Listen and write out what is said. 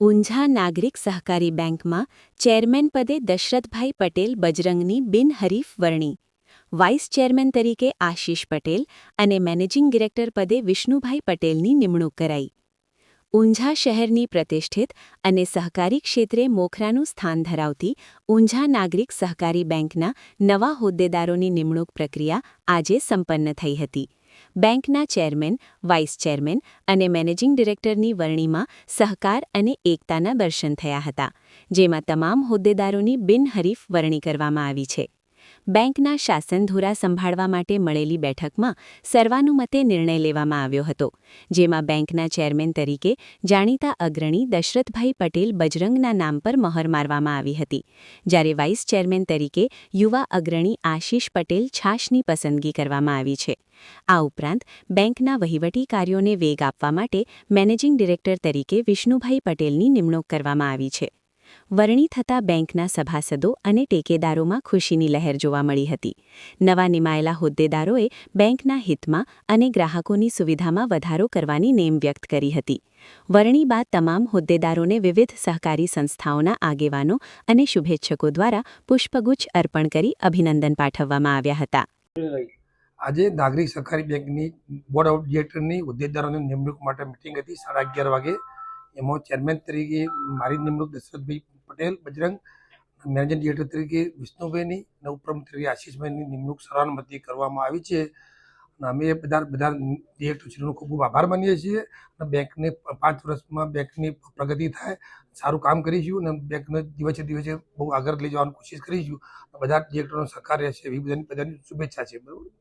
ઊંઝા નાગરિક સહકારી બેંકમાં ચેરમેન પદે દશરથભાઈ પટેલ બજરંગની બિનહરીફ વરણી, વાઇસ ચેરમેન તરીકે આશિષ પટેલ અને મેનેજિંગ ડિરેક્ટર પદે વિષ્ણુભાઈ પટેલની નિમણૂક કરાઈ. ઊંઝા શહેરની પ્રતિષ્ઠિત અને સહકારી ક્ષેત્રે મોખરાનું સ્થાન ધરાવતી ઊંઝા નાગરિક સહકારી બેંકના નવા હોદ્દેદારોની નિમણૂક પ્રક્રિયા આજે સંપન્ન થઈ હતી. બેંકના ચેરમેન, વાઇસ ચેરમેન અને મેનેજિંગ ડિરેક્ટરની વરણીમાં સહકાર અને એકતાના દર્શન થયા હતા, જેમાં તમામ હોદ્દેદારોની બિનહરીફ વરણી કરવામાં આવી છે. બેંકના શાસનધુરા સંભાળવા માટે મળેલી બેઠકમાં સર્વાનુમતે નિર્ણય લેવામાં આવ્યો હતો, જેમાં બેંકના ચેરમેન તરીકે જાણીતા અગ્રણી દશરથભાઈ પટેલ બજરંગના નામ પર મહોર મારવામાં આવી હતી, જ્યારે વાઇસ ચેરમેન તરીકે યુવા અગ્રણી આશિષ પટેલ છાશની પસંદગી કરવામાં આવી છે. આ ઉપરાંત બેંકના વહીવટી કાર્યોને વેગ આપવા માટે મેનેજિંગ ડિરેક્ટર તરીકે વિષ્ણુભાઈ પટેલની નિમણૂક કરવામાં આવી છે. વરણી થતાં બેંકના સભાસદો અને ટેકેદારોમાં ખુશીની લહેર જોવા મળી હતી. નવા નિમાયેલા હોદ્દેદારોએ બેંકના હિતમાં અને ગ્રાહકોની સુવિધામાં વધારો કરવાની નેમ વ્યક્ત કરી હતી. વરણી બાદ તમામ હોદ્દેદારોને વિવિધ સહકારી સંસ્થાઓના આગેવાનો અને શુભેચ્છકો દ્વારા પુષ્પગુચ્છ અર્પણ કરી અભિનંદન પાઠવવામાં આવ્યા હતા. આજે નાગરિક સહકારી બેંકની બોર્ડ ઓફ ડિરેક્ટરની હોદ્દેદારોની નિમણૂક માટે મિટિંગ હતી 11:30 વાગે. એમાં ચેરમેન તરીકે મારી નિમણૂક દશરથભાઈ પટેલ બજરંગ, મેનેજિંગ ડિરેક્ટર તરીકે વિષ્ણુભાઈની અને ઉપપ્રમુખ તરીકે આશિષભાઈની નિમણૂક સર્વાનુમતે કરવામાં આવી છે. અને અમે બધા ડિરેક્ટરશ્રીનો ખૂબ ખૂબ આભાર માનીએ છીએ. અને બેંકને 5 વર્ષમાં બેંકની પ્રગતિ થાય, સારું કામ કરીશું અને બેંકને દિવસે દિવસે બહુ આગળ લઈ જવાની કોશિશ કરીશું. બધા ડિરેક્ટરોનો સહકાર રહેશે એવી બધાની શુભેચ્છા છે. બરાબર.